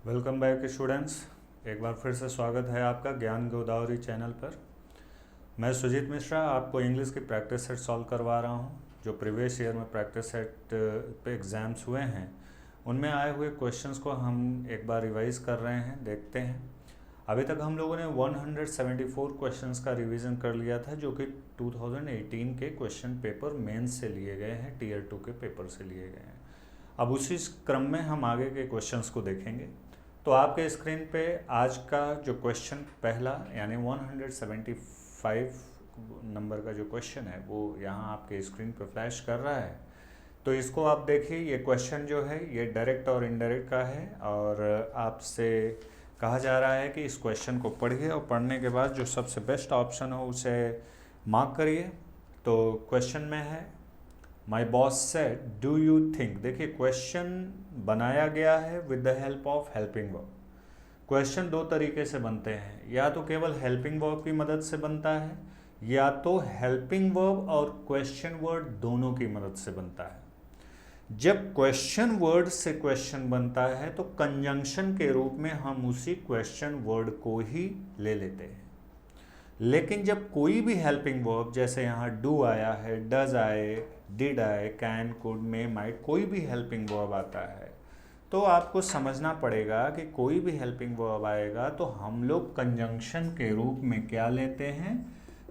Welcome back students. एक बार फिर से स्वागत है आपका ज्ञान गोदावरी चैनल पर। मैं सुजीत मिश्रा आपको इंग्लिश की प्रैक्टिस सेट सॉल्व करवा रहा हूं। जो प्रीवियस ईयर में प्रैक्टिस सेट पे एग्ज़ाम्स हुए हैं उनमें आए हुए क्वेश्चंस को हम एक बार रिवाइज़ कर रहे हैं, देखते हैं। अभी तक हम लोगों ने 174 क्वेश्चंस का रिवीजन कर लिया था, जो कि 2018 के क्वेश्चन पेपर मेंस से लिए गए हैं, टीयर 2 के पेपर से लिए गए हैं। अब उसी क्रम में हम आगे के क्वेश्चंस को देखेंगे। तो आपके स्क्रीन पे आज का जो क्वेश्चन पहला यानी 175 नंबर का जो क्वेश्चन है वो यहाँ आपके स्क्रीन पे फ्लैश कर रहा है। तो इसको आप देखिए। ये क्वेश्चन जो है ये डायरेक्ट और इनडायरेक्ट का है और आपसे कहा जा रहा है कि इस क्वेश्चन को पढ़िए और पढ़ने के बाद जो सबसे बेस्ट ऑप्शन हो उसे मार्क करिए। तो क्वेश्चन में है my boss said do you think. देखिए क्वेश्चन बनाया गया है with the help of helping verb. Question दो तरीके से बनते हैं, या तो केवल हेल्पिंग वर्ब की मदद से बनता है या तो हेल्पिंग वर्ब और क्वेश्चन वर्ड दोनों की मदद से बनता है। जब क्वेश्चन वर्ड से क्वेश्चन बनता है तो कंजंक्शन के रूप में हम उसी क्वेश्चन वर्ड को ही ले लेते हैं। लेकिन जब कोई भी हेल्पिंग वर्ब, जैसे यहाँ डू आया है, डज आए, डिड आए, कैन, कुड, मे, माइट, कोई भी हेल्पिंग वर्ब आता है तो आपको समझना पड़ेगा कि कोई भी हेल्पिंग वर्ब आएगा तो हम लोग कंजंक्शन के रूप में क्या लेते हैं।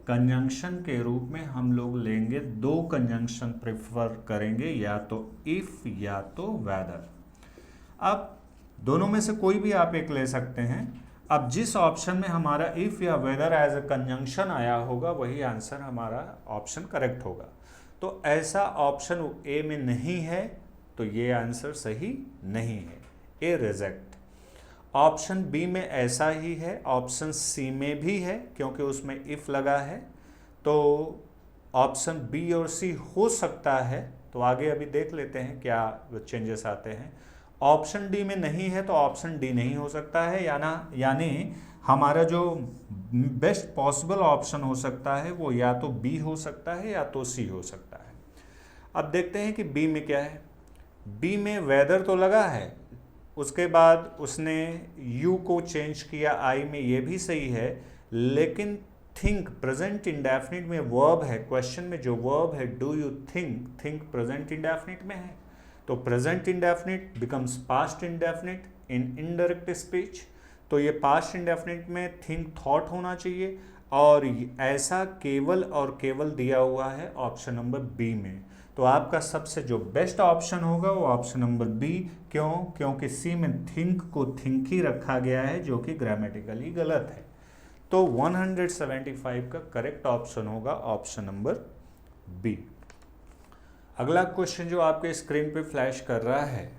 कंजंक्शन के रूप में हम लोग लेंगे दो कंजंक्शन प्रेफर करेंगे, या तो इफ या तो वेदर। अब दोनों में से कोई भी आप एक ले सकते हैं। अब जिस ऑप्शन में हमारा इफ या वेदर एज ए कंजंक्शन आया होगा वही आंसर हमारा ऑप्शन करेक्ट होगा। तो ऐसा ऑप्शन ए में नहीं है तो ये आंसर सही नहीं है, ए रिजेक्ट। ऑप्शन बी में ऐसा ही है, ऑप्शन सी में भी है क्योंकि उसमें इफ लगा है। तो ऑप्शन बी और सी हो सकता है, तो आगे अभी देख लेते हैं क्या चेंजेस आते हैं। ऑप्शन डी में नहीं है तो ऑप्शन डी नहीं हो सकता है, यानी हमारा जो बेस्ट पॉसिबल ऑप्शन हो सकता है वो या तो बी हो सकता है या तो सी हो सकता है। अब देखते हैं कि बी में क्या है। बी में वेदर तो लगा है, उसके बाद उसने यू को चेंज किया आई में, ये भी सही है। लेकिन थिंक प्रेजेंट इंडेफिनिट में वर्ब है, क्वेश्चन में जो वर्ब है do you think, think present indefinite में है। तो present indefinite becomes past indefinite in indirect speech. तो ये पास्ट इंडेफिनिट में थिंक थॉट होना चाहिए और ऐसा केवल और केवल दिया हुआ है ऑप्शन नंबर बी में। तो आपका सबसे जो बेस्ट ऑप्शन होगा वो ऑप्शन नंबर बी। क्यों? क्योंकि सी में थिंक को थिंक ही रखा गया है जो कि ग्रामेटिकली गलत है। तो 175 का करेक्ट ऑप्शन होगा ऑप्शन नंबर बी। अगला क्वेश्चन जो आपके स्क्रीन पे फ्लैश कर रहा है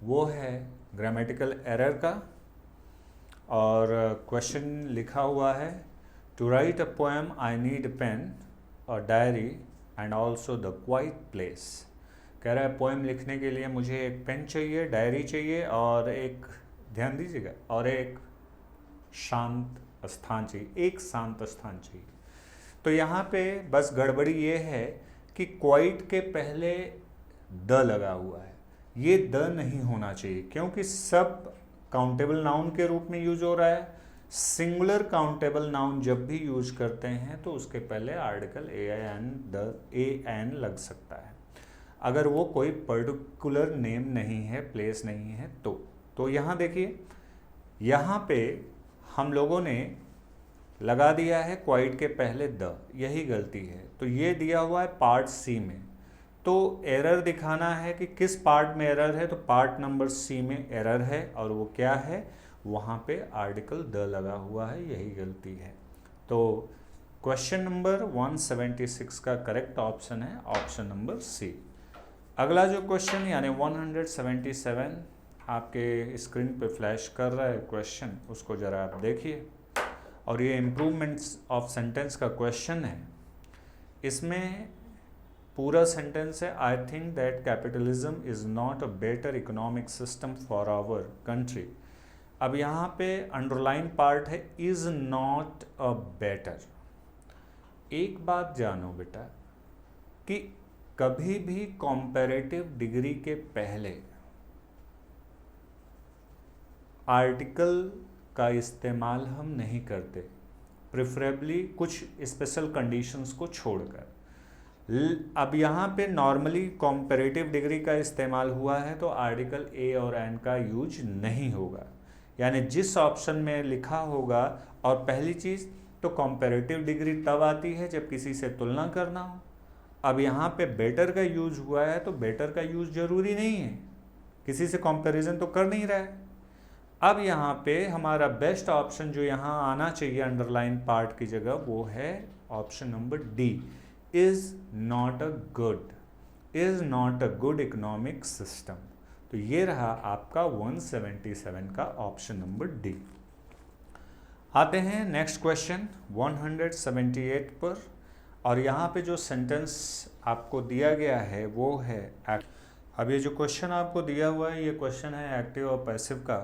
वो है ग्रामेटिकल एरर का, और क्वेश्चन लिखा हुआ है to write a poem I need pen और diary and also the quiet place. कह रहा है पोएम लिखने के लिए मुझे एक पेन चाहिए, डायरी चाहिए और एक, ध्यान दीजिएगा, और एक शांत स्थान चाहिए, एक शांत स्थान चाहिए। तो यहाँ पे बस गड़बड़ी ये है कि क्वाइट के पहले द लगा हुआ है। ये द नहीं होना चाहिए क्योंकि सब काउंटेबल नाउन के रूप में यूज हो रहा है। सिंगुलर काउंटेबल नाउन जब भी यूज करते हैं तो उसके पहले आर्टिकल ए एन लग सकता है, अगर वो कोई पर्टिकुलर नेम नहीं है, प्लेस नहीं है तो यहाँ देखिए, यहाँ पे हम लोगों ने लगा दिया है क्वाइट के पहले द, यही गलती है। तो ये दिया हुआ है पार्ट सी में, तो एरर दिखाना है कि किस पार्ट में एरर है, तो पार्ट नंबर सी में एरर है और वो क्या है, वहाँ पे आर्टिकल द लगा हुआ है, यही गलती है। तो क्वेश्चन नंबर 176 का करेक्ट ऑप्शन है ऑप्शन नंबर सी। अगला जो क्वेश्चन यानी 177 आपके स्क्रीन पे फ्लैश कर रहा है क्वेश्चन, उसको ज़रा आप देखिए। और ये इम्प्रूवमेंट्स ऑफ सेंटेंस का क्वेश्चन है। इसमें पूरा सेंटेंस है I think that capitalism is not a better economic system for our country. अब यहाँ पे अंडरलाइन पार्ट है इज़ नॉट अ बेटर। एक बात जानो बेटा कि कभी भी कॉम्पैरेटिव डिग्री के पहले आर्टिकल का इस्तेमाल हम नहीं करते, प्रेफरेबली कुछ स्पेशल कंडीशंस को छोड़कर। अब यहाँ पे नॉर्मली कॉम्पैरेटिव डिग्री का इस्तेमाल हुआ है तो आर्टिकल ए और एन का यूज नहीं होगा, यानी जिस ऑप्शन में लिखा होगा। और पहली चीज़ तो कॉम्पैरेटिव डिग्री तब आती है जब किसी से तुलना करना हो। अब यहाँ पे बेटर का यूज हुआ है तो बेटर का यूज जरूरी नहीं है, किसी से कंपैरिजन तो कर नहीं रहा है। अब यहाँ पे हमारा बेस्ट ऑप्शन जो यहाँ आना चाहिए अंडरलाइन पार्ट की जगह, वो है option number D, is not a good economic system. तो ये रहा आपका 177 का ऑप्शन नंबर डी। आते हैं नेक्स्ट क्वेश्चन 178 पर, और यहाँ पे जो सेंटेंस आपको दिया गया है वो है अब ये जो क्वेश्चन आपको दिया हुआ है ये क्वेश्चन है एक्टिव और पैसिव का।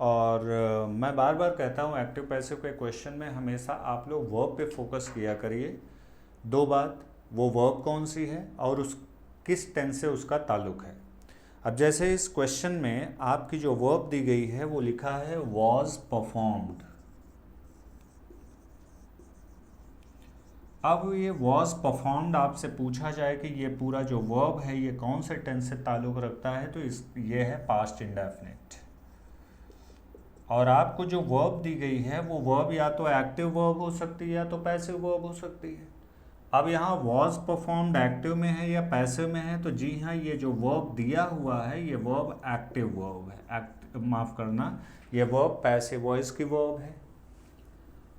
और मैं बार बार कहता हूँ एक्टिव पैसिव के क्वेश्चन में हमेशा आप लोग वर्ब पे फोकस किया करिए। दो बात, वो वर्ब कौन सी है और उस किस टेंस से उसका ताल्लुक है। अब जैसे इस क्वेश्चन में आपकी जो वर्ब दी गई है वो लिखा है वॉज परफॉर्म्ड। अब ये वॉज परफॉर्म्ड आपसे पूछा जाए कि ये पूरा जो वर्ब है ये कौन से टेंस से ताल्लुक रखता है, तो ये है पास्ट इंडेफिनिट। और आपको जो वर्ब दी गई है वो वर्ब या तो एक्टिव वर्ब हो सकती है या तो पैसिव वर्ब हो सकती है। अब यहाँ वॉज परफॉर्म्ड एक्टिव में है या पैसिव में है, तो जी हाँ, ये जो वर्ब दिया हुआ है ये वर्ब एक्टिव वर्ब है। माफ़ करना, ये वर्ब पैसिव वॉइस की वर्ब है।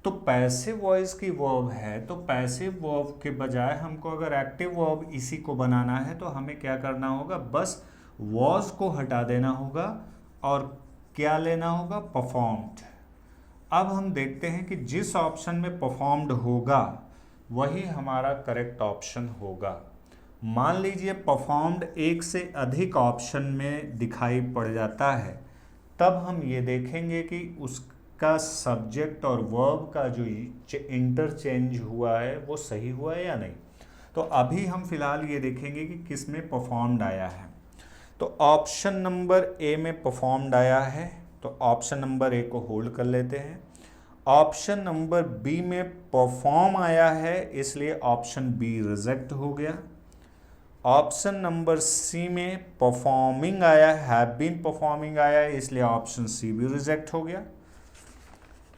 तो पैसिव वॉइस की वर्ब है तो पैसिव वर्ब के बजाय हमको अगर एक्टिव वर्ब इसी को बनाना है तो हमें क्या करना होगा, बस वॉज को हटा देना होगा और क्या लेना होगा, परफॉर्म्ड। अब हम देखते हैं कि जिस ऑप्शन में परफॉर्म्ड होगा वही हमारा करेक्ट ऑप्शन होगा। मान लीजिए परफॉर्म्ड एक से अधिक ऑप्शन में दिखाई पड़ जाता है, तब हम ये देखेंगे कि उसका सब्जेक्ट और वर्ब का जो इंटरचेंज हुआ है वो सही हुआ है या नहीं। तो अभी हम फिलहाल ये देखेंगे कि किस में परफॉर्म्ड आया है। तो ऑप्शन नंबर ए में परफॉर्म्ड आया है, तो ऑप्शन नंबर ए को होल्ड कर लेते हैं। ऑप्शन नंबर बी में परफॉर्म आया है, इसलिए ऑप्शन बी रिजेक्ट हो गया। ऑप्शन नंबर सी में परफॉर्मिंग आया है, हैव बीन परफॉर्मिंग आया है, इसलिए ऑप्शन सी भी रिजेक्ट हो गया।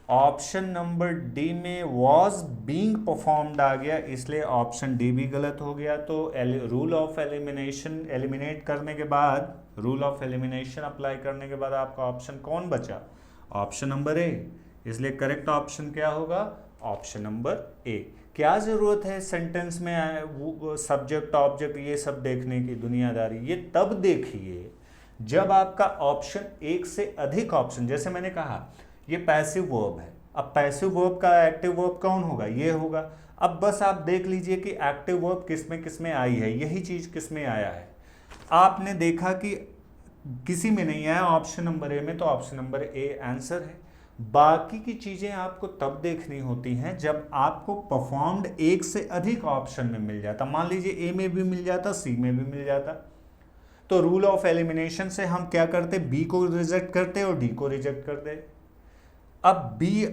ऑप्शन नंबर डी में वॉज बीइंग परफॉर्म्ड आ गया, इसलिए ऑप्शन डी भी गलत हो गया। तो रूल ऑफ एलिमिनेशन एलिमिनेट करने के बाद, रूल ऑफ एलिमिनेशन अप्लाई करने के बाद आपका ऑप्शन कौन बचा, ऑप्शन नंबर ए। इसलिए करेक्ट ऑप्शन क्या होगा, ऑप्शन नंबर ए। क्या ज़रूरत है सेंटेंस में वो सब्जेक्ट ऑब्जेक्ट ये सब देखने की दुनियादारी, ये तब देखिए जब आपका ऑप्शन एक से अधिक ऑप्शन, जैसे मैंने कहा ये पैसिव वर्ब है। अब पैसिव वर्ब का एक्टिव वर्ब कौन होगा, ये होगा। अब बस आप देख लीजिए कि एक्टिव वर्ब किस में आई है, यही चीज़ किस में आया है। आपने देखा कि किसी में नहीं आया, ऑप्शन नंबर ए में, तो ऑप्शन नंबर ए आंसर है। बाकी की चीज़ें आपको तब देखनी होती हैं जब आपको परफॉर्म्ड एक से अधिक ऑप्शन में मिल जाता। मान लीजिए ए में भी मिल जाता, सी में भी मिल जाता, तो रूल ऑफ एलिमिनेशन से हम क्या करते, बी को रिजेक्ट करते और डी को रिजेक्ट करते। अब बी,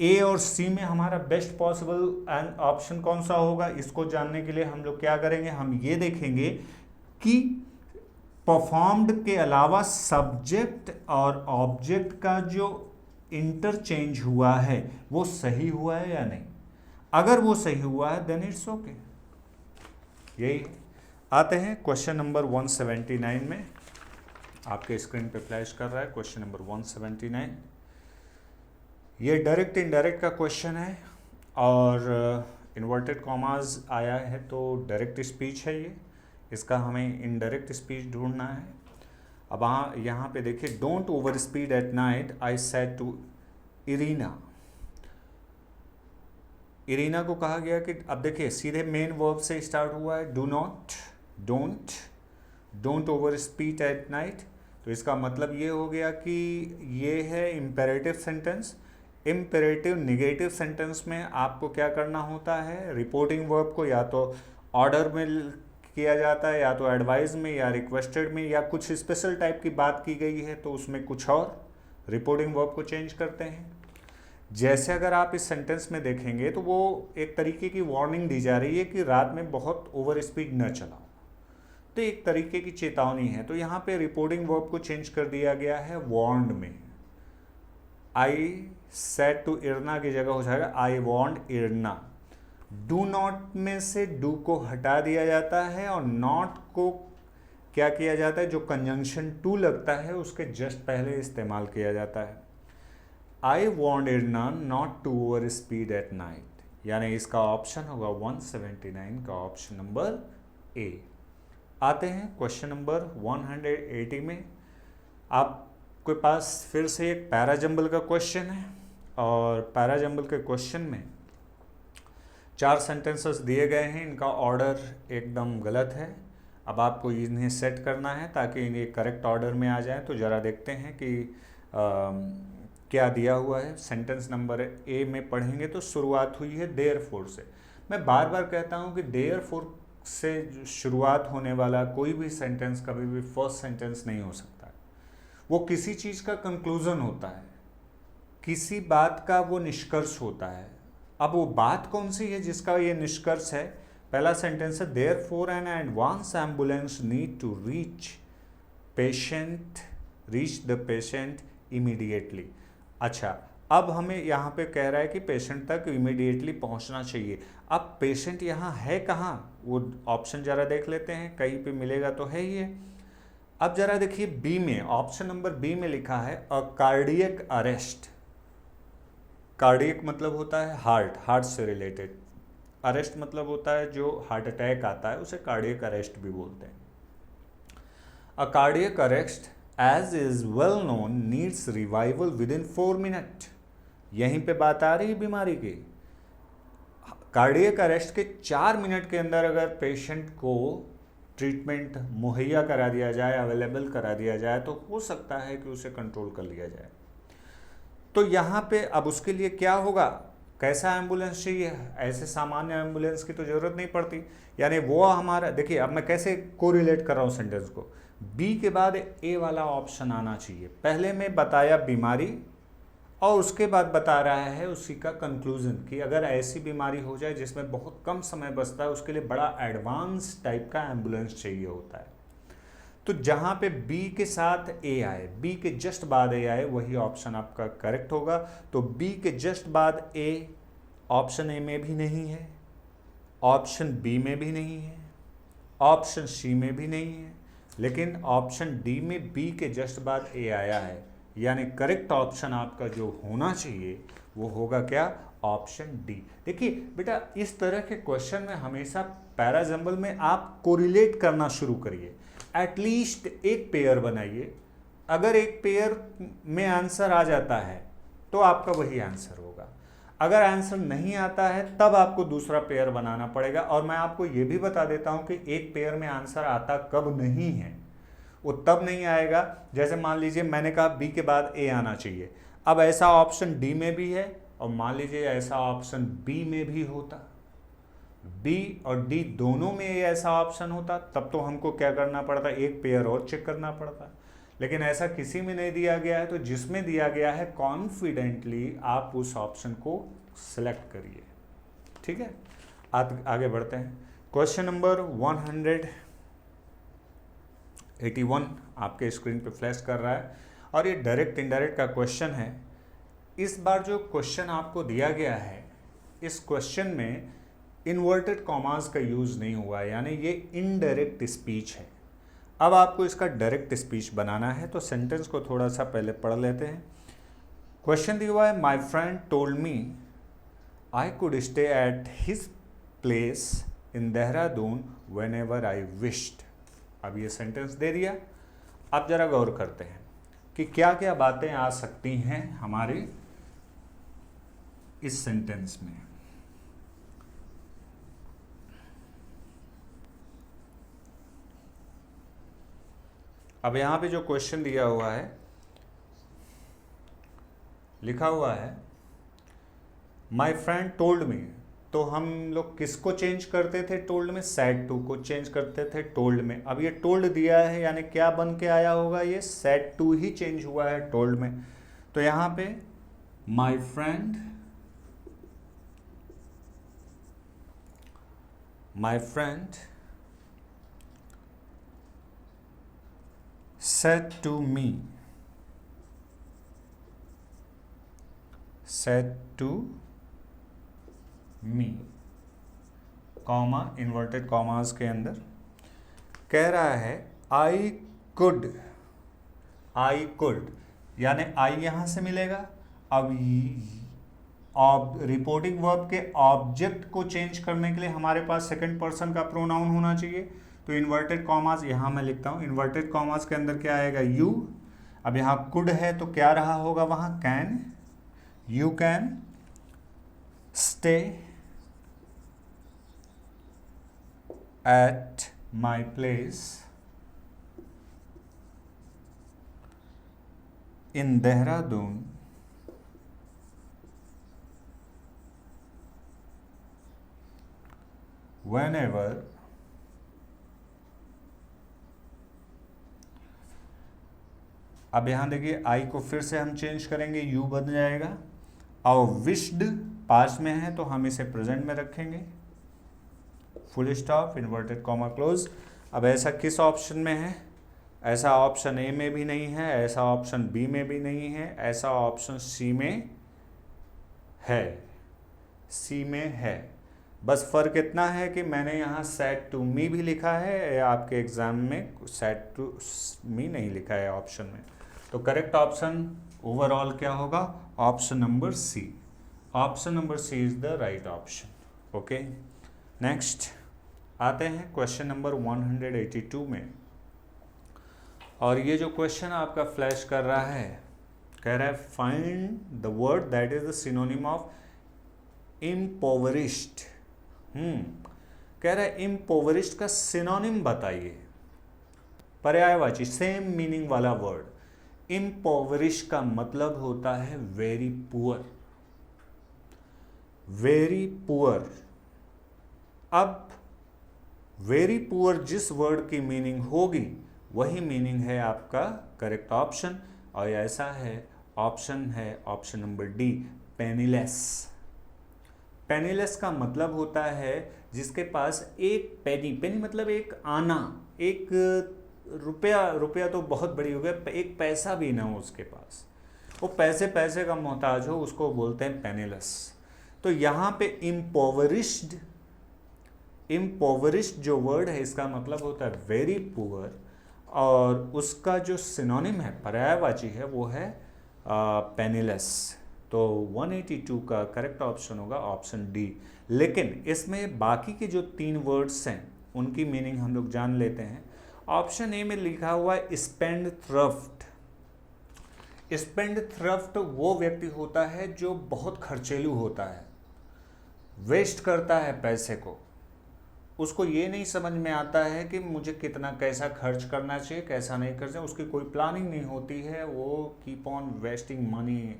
ए और सी में हमारा बेस्ट पॉसिबल ऑप्शन कौन सा होगा, इसको जानने के लिए हम लोग क्या करेंगे, हम ये देखेंगे कि परफॉर्म्ड के अलावा सब्जेक्ट और ऑब्जेक्ट का जो इंटरचेंज हुआ है वो सही हुआ है या नहीं। अगर वो सही हुआ है देन इट्स ओके। यही आते हैं क्वेश्चन नंबर 179 में, आपके स्क्रीन पे फ्लैश कर रहा है क्वेश्चन नंबर 179। ये डायरेक्ट इनडायरेक्ट का क्वेश्चन है और इन्वर्टेड कॉमास आया है, तो डायरेक्ट स्पीच है ये, इसका हमें इनडायरेक्ट स्पीच ढूंढना है। अब यहाँ पे देखिए, don't over speed at night I said to Irina. Irina को कहा गया कि, अब देखिए सीधे मेन वर्ब से स्टार्ट हुआ है, do not, don't over speed at night. तो इसका मतलब ये हो गया कि ये है imperative sentence. Imperative negative sentence में आपको क्या करना होता है, रिपोर्टिंग वर्ब को या तो ऑर्डर में किया जाता है, या तो एडवाइस में या रिक्वेस्टेड में, या कुछ स्पेशल टाइप की बात की गई है तो उसमें कुछ और। रिपोर्टिंग वर्ब को चेंज करते हैं। जैसे अगर आप इस सेंटेंस में देखेंगे तो वो एक तरीके की वार्निंग दी जा रही है कि रात में बहुत ओवर स्पीड न चलाओ, तो एक तरीके की चेतावनी है। तो यहाँ पे रिपोर्टिंग वर्ब को चेंज कर दिया गया है वार्नड में। आई सेड टू इरना की जगह हो जाएगा आई वार्नड इरना। डू नॉट में से डू को हटा दिया जाता है और नॉट को क्या किया जाता है, जो कंजंक्शन टू लगता है उसके जस्ट पहले इस्तेमाल किया जाता है। I warned Irna not to over speed at night, यानी इसका ऑप्शन होगा 179 का ऑप्शन नंबर ए। आते हैं क्वेश्चन नंबर 180 में। आपके पास फिर से एक पैराजंबल का क्वेश्चन है और पैराजंबल के क्वेश्चन में 4 सेंटेंसेस दिए गए हैं। इनका ऑर्डर एकदम गलत है। अब आपको इन्हें सेट करना है ताकि इन्हें करेक्ट ऑर्डर में आ जाए। तो ज़रा देखते हैं कि क्या दिया हुआ है। सेंटेंस नंबर ए में पढ़ेंगे तो शुरुआत हुई है देयरफॉर से। मैं बार बार कहता हूँ कि देयरफॉर से शुरुआत होने वाला कोई भी सेंटेंस कभी भी फर्स्ट सेंटेंस नहीं हो सकता है। वो किसी चीज़ का कंक्लूजन होता है, किसी बात का वो निष्कर्ष होता है। अब वो बात कौन सी है जिसका ये निष्कर्ष है? पहला सेंटेंस है therefore an advance ambulance need to reach the patient immediately. अच्छा, अब हमें यहाँ पे कह रहा है कि पेशेंट तक इमीडिएटली पहुँचना चाहिए। अब पेशेंट यहाँ है कहाँ, वो ऑप्शन ज़रा देख लेते हैं, कहीं पे मिलेगा तो है ही है। अब ज़रा देखिए बी में, ऑप्शन नंबर बी में लिखा है अ कार्डियक अरेस्ट। कार्डियक मतलब होता है हार्ट से रिलेटेड, अरेस्ट मतलब होता है जो हार्ट अटैक आता है उसे कार्डियक अरेस्ट भी बोलते हैं। A cardiac arrest as is well known needs revival within 4 minute. यहीं पे बात आ रही है बीमारी की। कार्डियक अरेस्ट के 4 मिनट के अंदर अगर पेशेंट को ट्रीटमेंट मुहैया करा दिया जाए, अवेलेबल करा दिया जाए, तो हो सकता है कि उसे कंट्रोल कर लिया जाए। तो यहाँ पे अब उसके लिए क्या होगा, कैसा एम्बुलेंस चाहिए? ऐसे सामान्य एम्बुलेंस की तो ज़रूरत नहीं पड़ती। यानी वो हमारा, देखिए अब मैं कैसे कोरिलेट कर रहा हूँ सेंटेंस को। बी के बाद ए वाला ऑप्शन आना चाहिए। पहले में बताया बीमारी और उसके बाद बता रहा है उसी का कंक्लूजन कि अगर ऐसी बीमारी हो जाए जिसमें बहुत कम समय बचता है, उसके लिए बड़ा एडवांस टाइप का एम्बुलेंस चाहिए होता है। तो जहाँ पे बी के साथ ए आए, बी के जस्ट बाद ए आए, वही ऑप्शन आपका करेक्ट होगा। तो बी के जस्ट बाद ए ऑप्शन ए में भी नहीं है, ऑप्शन बी में भी नहीं है, ऑप्शन सी में भी नहीं है, लेकिन ऑप्शन डी में बी के जस्ट बाद ए आया है। यानी करेक्ट ऑप्शन आपका जो होना चाहिए वो होगा क्या? Option D. देखिए बेटा, इस तरह के क्वेश्चन में हमेशा पैराजंबल में आप कोरिलेट करना शुरू करिए। एटलीस्ट एक पेयर बनाइए। अगर एक पेयर में आंसर आ जाता है तो आपका वही आंसर होगा। अगर आंसर नहीं आता है तब आपको दूसरा पेयर बनाना पड़ेगा। और मैं आपको ये भी बता देता हूँ कि एक पेयर में आंसर आता कब नहीं है। वो तब नहीं आएगा, जैसे मान लीजिए मैंने कहा बी के बाद ए आना चाहिए। अब ऐसा ऑप्शन डी में भी है और मान लीजिए ऐसा ऑप्शन बी में भी होता, बी और डी दोनों में ऐसा ऑप्शन होता, तब तो हमको क्या करना पड़ता? एक पेयर और चेक करना पड़ता। लेकिन ऐसा किसी में नहीं दिया गया है। तो जिसमें दिया गया है कॉन्फिडेंटली आप उस ऑप्शन को सिलेक्ट करिए। ठीक है, आगे बढ़ते हैं। क्वेश्चन नंबर 181 आपके स्क्रीन पे फ्लैश कर रहा है और ये डायरेक्ट इनडायरेक्ट का क्वेश्चन है। इस बार जो क्वेश्चन आपको दिया गया है, इस क्वेश्चन में इन्वर्टेड कॉमास का यूज़ नहीं हुआ है, यानी ये इनडायरेक्ट स्पीच है। अब आपको इसका डायरेक्ट स्पीच बनाना है, तो सेंटेंस को थोड़ा सा पहले पढ़ लेते हैं। क्वेश्चन दिया हुआ है, my friend told me I could stay at his place in Dehradun when ever I wished. अब ये सेंटेंस दे दिया। अब जरा गौर करते हैं कि क्या क्या बातें आ सकती हैं हमारे इस सेंटेंस में। अब यहाँ पे जो क्वेश्चन दिया हुआ है, लिखा हुआ है माई फ्रेंड टोल्ड मी, तो हम लोग किसको चेंज करते थे टोल्ड में? सैड टू को चेंज करते थे टोल्ड में। अब ये टोल्ड दिया है, यानी क्या बन के आया होगा? ये सैड टू ही चेंज हुआ है टोल्ड में। तो यहाँ पे my friend said to me comma inverted commas के अंदर कह रहा है आई कुड, यानी आई यहां से मिलेगा। अब रिपोर्टिंग वर्ब के ऑब्जेक्ट को चेंज करने के लिए हमारे पास सेकंड पर्सन का प्रोनाउन होना चाहिए। तो इन्वर्टेड कॉमास यहां मैं लिखता हूं, इन्वर्टेड कॉमास के अंदर क्या आएगा, यू। अब यहां कुड है तो क्या रहा होगा वहां, can. You can stay at my place in Dehradun whenever अब यहां देखिए आई को फिर से हम चेंज करेंगे, यू बन जाएगा। और विश्ड पास्ट में है तो हम इसे प्रेजेंट में रखेंगे, full stop, inverted comma close. अब ऐसा किस ऑप्शन में है, ऐसा ऑप्शन ए में भी नहीं है, ऐसा ऑप्शन बी में भी नहीं है, ऐसा ऑप्शन सी में है। बस फर्क इतना है कि मैंने यहाँ सेड टू मी भी लिखा है, आपके एग्जाम में सेड टू मी नहीं लिखा है ऑप्शन में। तो करेक्ट ऑप्शन ओवरऑल क्या होगा, option number C. Option number C is the right option. Okay, next आते हैं क्वेश्चन नंबर 182 में। और ये जो क्वेश्चन आपका फ्लैश कर रहा है, कह रहा है find the word that is the synonym of impoverished. कह रहा है इम्पोवरिश्ड का सिनोनिम बताइए, पर्यायवाची सेम मीनिंग वाला वर्ड। इम्पोवरिश का मतलब होता है वेरी पुअर, वेरी पुअर। अब वेरी पुअर जिस वर्ड की मीनिंग होगी वही मीनिंग है आपका करेक्ट ऑप्शन। और ऐसा है option number D, penniless. Penniless का मतलब होता है जिसके पास एक पेनी मतलब एक आना, एक रुपया तो बहुत बड़ी हो गया, एक पैसा भी ना हो उसके पास, वो पैसे का मोहताज हो, उसको बोलते हैं पेनीलेस। तो यहाँ पे इम्पोवरिश्ड जो वर्ड है इसका मतलब होता है वेरी पुअर, और उसका जो सिनोनिम है, पर्यायवाची है, वो है पेनीलेस। तो 182 का करेक्ट ऑप्शन होगा ऑप्शन डी। लेकिन इसमें बाकी के जो 3 वर्ड्स हैं उनकी मीनिंग हम लोग जान लेते हैं। ऑप्शन ए में लिखा हुआ है स्पेंड थ्रफ्ट। स्पेंड थ्रफ्ट वो व्यक्ति होता है जो बहुत खर्चेलू होता है, वेस्ट करता है पैसे को। उसको ये नहीं समझ में आता है कि मुझे कितना कैसा खर्च करना चाहिए, कैसा नहीं करना चाहिए, उसकी कोई प्लानिंग नहीं होती है, वो कीप ऑन वेस्टिंग मनी,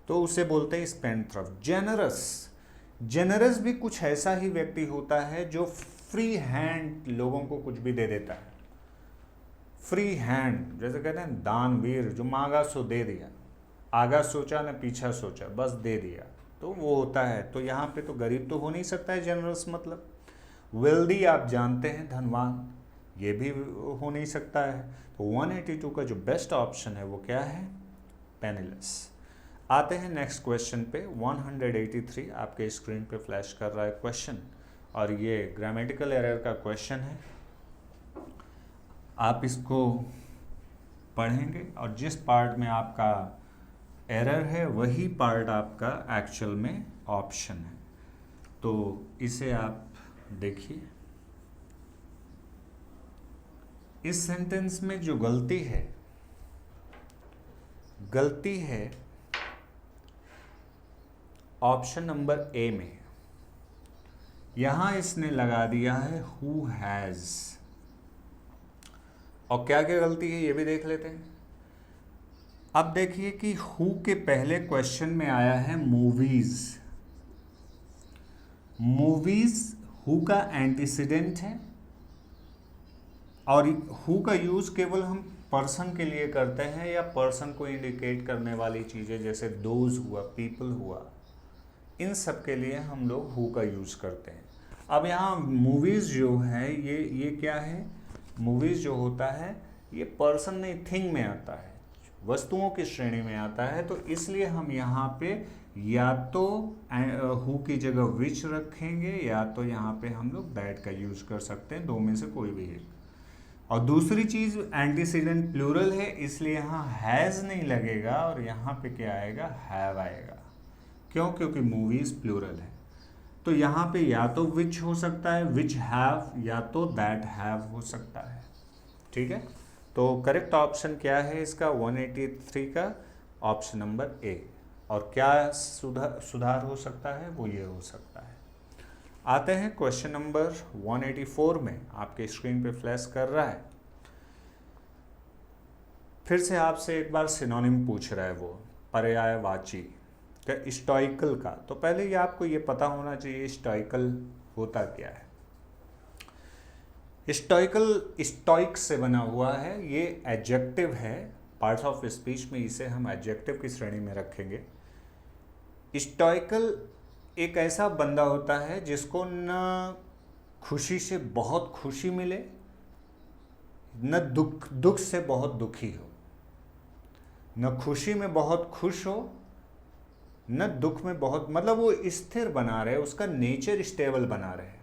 तो उसे बोलते हैं स्पेंड थ्रफ्ट। जेनरस भी कुछ ऐसा ही व्यक्ति होता है जो फ्री हैंड लोगों को कुछ भी दे देता है। फ्री हैंड जैसे कहते हैं दानवीर, जो मांगा सो दे दिया, आगा सोचा न पीछा सोचा, बस दे दिया, तो वो होता है। तो यहाँ पे तो गरीब तो हो नहीं सकता है जेनरस मतलब। वेल्दी आप जानते हैं धनवान, ये भी हो नहीं सकता है। तो 182 का जो बेस्ट ऑप्शन है वो क्या है, पेनीलेस। आते हैं नेक्स्ट क्वेश्चन पे। 183 आपके स्क्रीन पे फ्लैश कर रहा है क्वेश्चन, और ये ग्रामेटिकल एरर का क्वेश्चन है। आप इसको पढ़ेंगे और जिस पार्ट में आपका एरर है वही पार्ट आपका एक्चुअल में ऑप्शन है। तो इसे आप देखिए। इस सेंटेंस में जो गलती है ऑप्शन नंबर ए में। यहां इसने लगा दिया है हु हैज, और क्या क्या गलती है ये भी देख लेते हैं। अब देखिए कि हु के पहले क्वेश्चन में आया है मूवीज। हु का एंटीसीडेंट है, और हु का यूज केवल हम पर्सन के लिए करते हैं या पर्सन को इंडिकेट करने वाली चीज़ें जैसे दोज हुआ, पीपल हुआ, इन सब के लिए हम लोग हु का यूज़ करते हैं। अब यहाँ मूवीज़ जो है ये क्या है, मूवीज़ जो होता है ये पर्सन नहीं थिंग में आता है, वस्तुओं की श्रेणी में आता है। तो इसलिए हम यहाँ पे या तो हु की जगह विच रखेंगे या तो यहाँ पे हम लोग दैट का यूज़ कर सकते हैं, दो में से कोई भी एक। और दूसरी चीज़ एंटीसीडेंट प्लूरल है, इसलिए यहाँ हैज़ नहीं लगेगा और यहाँ पे क्या आएगा, हैव आएगा। क्यों? क्योंकि मूवीज़ प्लूरल है। तो यहाँ पे या तो विच हो सकता है, विच हैव, या तो दैट हैव हो सकता है। ठीक है, तो करेक्ट ऑप्शन क्या है इसका 183 का, ऑप्शन नंबर ए। और क्या सुधार हो सकता है, वो ये हो सकता है। आते हैं क्वेश्चन नंबर 184 में, आपके स्क्रीन पे फ्लैश कर रहा है। फिर से आपसे एक बार सिनोनिम पूछ रहा है वो पर्यायवाची का स्टोइकल का। तो पहले ये आपको ये पता होना चाहिए स्टोइकल होता क्या है। स्टोइकल स्टोइक से बना हुआ है, ये एडजेक्टिव है, पार्ट्स ऑफ स्पीच में इसे हम एडजेक्टिव की श्रेणी में रखेंगे। स्टोइकल एक ऐसा बंदा होता है जिसको न खुशी से बहुत खुशी मिले, न दुख से बहुत दुखी हो, न खुशी में बहुत खुश हो, न दुख में बहुत, मतलब वो स्थिर बना रहे, उसका नेचर स्टेबल बना रहे।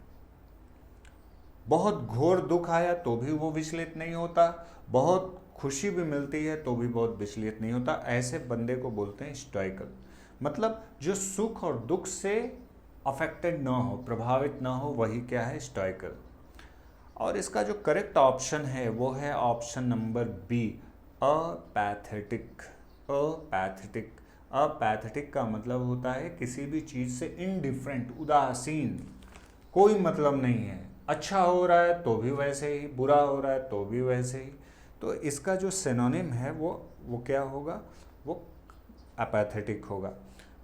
बहुत घोर दुख आया तो भी वो विचलित नहीं होता, बहुत खुशी भी मिलती है तो भी बहुत विचलित नहीं होता। ऐसे बंदे को बोलते हैं स्टोइकल। मतलब जो सुख और दुख से अफेक्टेड ना हो, प्रभावित ना हो, वही क्या है, स्टोइकल। और इसका जो करेक्ट ऑप्शन है वो है option number B, apathetic. Apathetic, apathetic का मतलब होता है किसी भी चीज़ से इनडिफरेंट, उदासीन, कोई मतलब नहीं है। अच्छा हो रहा है तो भी वैसे ही, बुरा हो रहा है तो भी वैसे ही। तो इसका जो सिनोनिम है वो क्या होगा, वो अपैथेटिक होगा।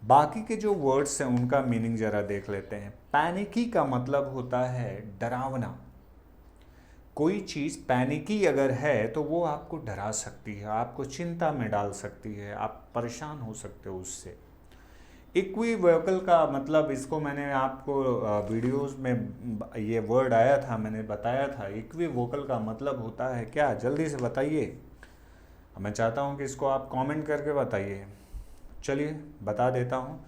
बाकी के जो वर्ड्स हैं उनका मीनिंग ज़रा देख लेते हैं। पैनिकी का मतलब होता है डरावना। कोई चीज़ पैनिकी अगर है तो वो आपको डरा सकती है, आपको चिंता में डाल सकती है, आप परेशान हो सकते हो उससे। इक्विवोकल का मतलब, इसको मैंने आपको वीडियोस में ये वर्ड आया था, मैंने बताया था। इक्विवोकल का मतलब होता है क्या, जल्दी से बताइए। मैं चाहता हूँ कि इसको आप कमेंट करके बताइए। चलिए बता देता हूँ।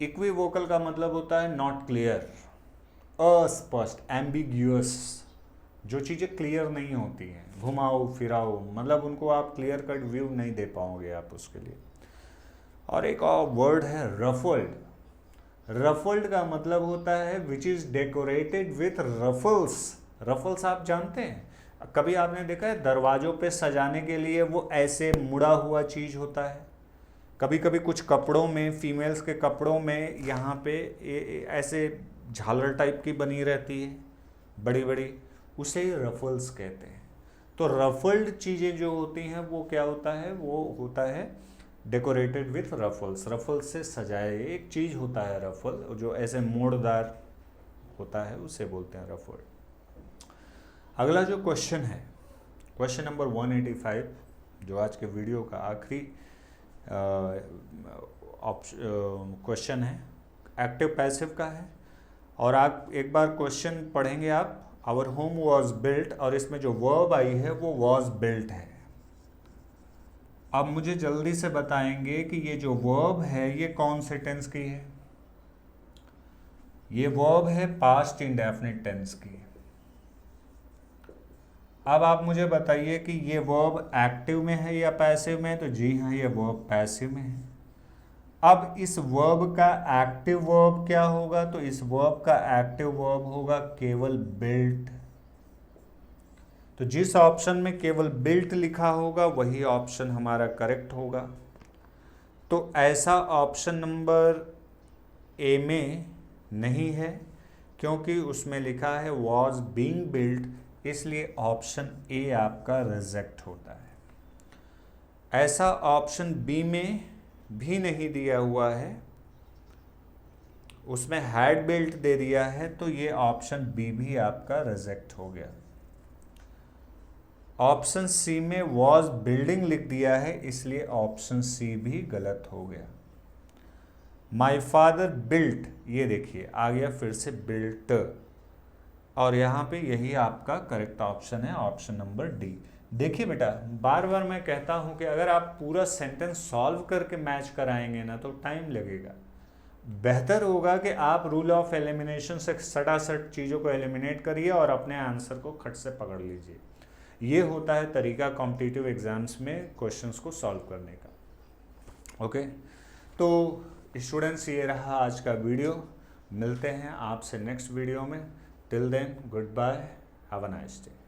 इक्विवोकल का मतलब होता है नॉट क्लियर, अस्पष्ट, एम्बिग्यूअस। जो चीज़ें क्लियर नहीं होती हैं, घुमाओ फिराओ, मतलब उनको आप क्लियर कट व्यू नहीं दे पाओगे आप उसके लिए। और एक और वर्ड है रफल्ड। रफल्ड का मतलब होता है which is decorated with ruffles. Ruffles आप जानते हैं, कभी आपने देखा है दरवाज़ों पे सजाने के लिए वो ऐसे मुड़ा हुआ चीज़ होता है। कभी कभी कुछ कपड़ों में, फीमेल्स के कपड़ों में यहाँ पे ऐसे झालर टाइप की बनी रहती है, बड़ी बड़ी, उसे रफल्स कहते हैं। तो रफल्ड चीज़ें जो होती हैं वो क्या होता है, वो होता है डेकोरेटेड विथ रफल्स। रफल्स से सजाए एक चीज़ होता है रफल, जो ऐसे मोड़दार होता है, उसे बोलते हैं रफल। अगला जो क्वेश्चन है, क्वेश्चन नंबर 185, जो आज के वीडियो का आखिरी क्वेश्चन है, एक्टिव पैसिव का है। और आप एक बार क्वेश्चन पढ़ेंगे आप, आवर होम वॉज बिल्ट, और इसमें जो वर्ब आई है वो वॉज बिल्ट है। अब मुझे जल्दी से बताएंगे कि ये जो वर्ब है ये कौन से टेंस की है। ये वर्ब है पास्ट इंडेफिनिट टेंस की। अब आप मुझे बताइए कि ये वर्ब एक्टिव में है या पैसिव में है। तो जी हाँ, ये वर्ब पैसिव में है। अब इस वर्ब का एक्टिव वर्ब क्या होगा, तो इस वर्ब का एक्टिव वर्ब होगा केवल बिल्ट। तो जिस ऑप्शन में केवल बिल्ट लिखा होगा वही ऑप्शन हमारा करेक्ट होगा। तो ऐसा ऑप्शन नंबर ए में नहीं है, क्योंकि उसमें लिखा है वॉज बीइंग बिल्ट, इसलिए ऑप्शन ए आपका रिजेक्ट होता है। ऐसा ऑप्शन बी में भी नहीं दिया हुआ है, उसमें हैड बिल्ट दे दिया है, तो ये ऑप्शन बी भी आपका रिजेक्ट हो गया। ऑप्शन सी में वॉज बिल्डिंग लिख दिया है, इसलिए ऑप्शन सी भी गलत हो गया। माई फादर बिल्ट, ये देखिए आ गया फिर से बिल्ट, और यहाँ पे यही आपका करेक्ट ऑप्शन है, ऑप्शन नंबर डी। देखिए बेटा, बार बार मैं कहता हूँ कि अगर आप पूरा सेंटेंस सॉल्व करके मैच कराएंगे ना तो टाइम लगेगा। बेहतर होगा कि आप रूल ऑफ एलिमिनेशन से सटासट चीज़ों को एलिमिनेट करिए और अपने आंसर को खट से पकड़ लीजिए। ये होता है तरीका कॉम्पिटिटिव एग्जाम्स में क्वेश्चंस को सॉल्व करने का। ओके, तो स्टूडेंट्स ये रहा आज का वीडियो। मिलते हैं आपसे नेक्स्ट वीडियो में। Till then, goodbye, have a nice day.